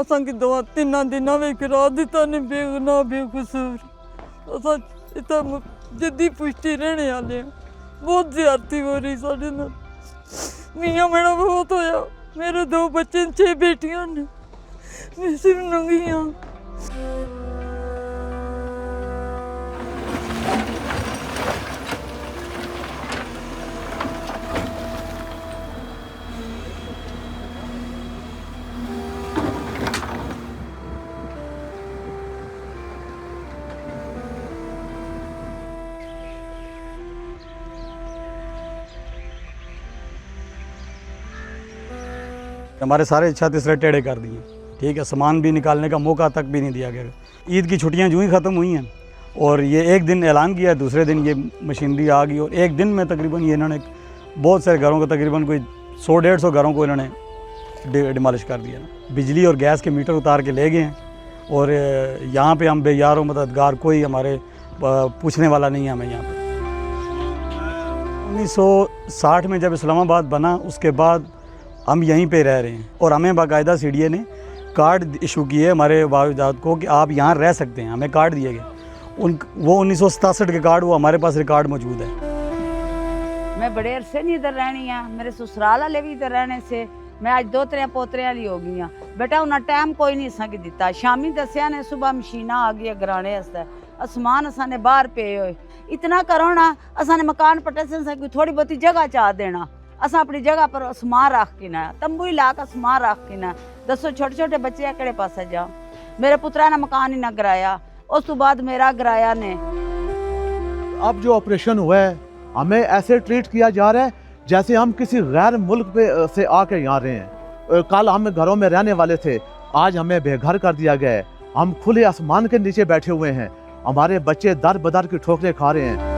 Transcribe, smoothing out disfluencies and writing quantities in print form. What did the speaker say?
असां की 2-3 दिनां विच करा दिता ने बेगुनाह बेकसूर। असां इत्थे जद्दी पुष्टि रहने वाले हैं। बहुत ज्यादती हो रही साढ़े नाल। मियां मेरा बहुत होया। मेरे 2 बच्चे 6 बेटियां ने। मैं सिर्फ नंगी हाँ। हमारे सारे छत इसलिए टेढ़े कर दिए, ठीक है। सामान भी निकालने का मौका तक भी नहीं दिया गया। ईद की छुट्टियां यूँ ही ख़त्म हुई हैं और ये एक दिन ऐलान किया, दूसरे दिन ये मशीनरी आ गई और एक दिन में तकरीबन ये इन्होंने बहुत सारे घरों को, तकरीबन कोई 100-150 घरों को इन्होंने डिमॉलिश कर दिया। बिजली और गैस के मीटर उतार के ले गए हैं और यहाँ पे हम बेयार मददगार, कोई हमारे पूछने वाला नहीं है हमें यहाँ पर। 1960 में जब इस्लामाबाद बना उसके बाद हम यहीं पे रह रहे हैं और हमें बाकायदा सीडीए ने कार्ड इशू किए हमारे वालिदात को कि आप यहाँ रह सकते हैं। हमें कार्ड दिए गए, वो 1967 के कार्ड, वो हमारे पास रिकॉर्ड मौजूद है। मैं बड़े अरसे नहीं इधर रहनी है, मेरे ससुराल वाले भी इधर रहने से मैं आज 2-3 पोतरे वाली हो गई हाँ। बेटा उन्हें टाइम कोई नहीं असा दिता। शामी दसिया ने सुबह मशीना आ गई गराने वास्ते, असमान असाने बाहर पे होए। इतना करो ना, असाने मकान पटे से थोड़ी बहुती जगह चाह देना। असा अपनी जगह पर समान रख के ना, तंबू ही ला कर समान रख के ना। दसो छोटे छोटे बच्चे केड़े पास जा। मेरे पुत्रा ने मकान ही ना गिराया, उस तो बाद मेरा गिराया ने। अब जो ऑपरेशन हुआ है हमें ऐसे ट्रीट किया जा रहा है जैसे हम किसी गैर मुल्क पे से आके यहाँ रहे हैं। कल हम घरों में रहने वाले थे, आज हमें बेघर कर दिया गया है। हम खुले आसमान के नीचे बैठे हुए हैं, हमारे बच्चे दर बदर की ठोकरें खा रहे हैं।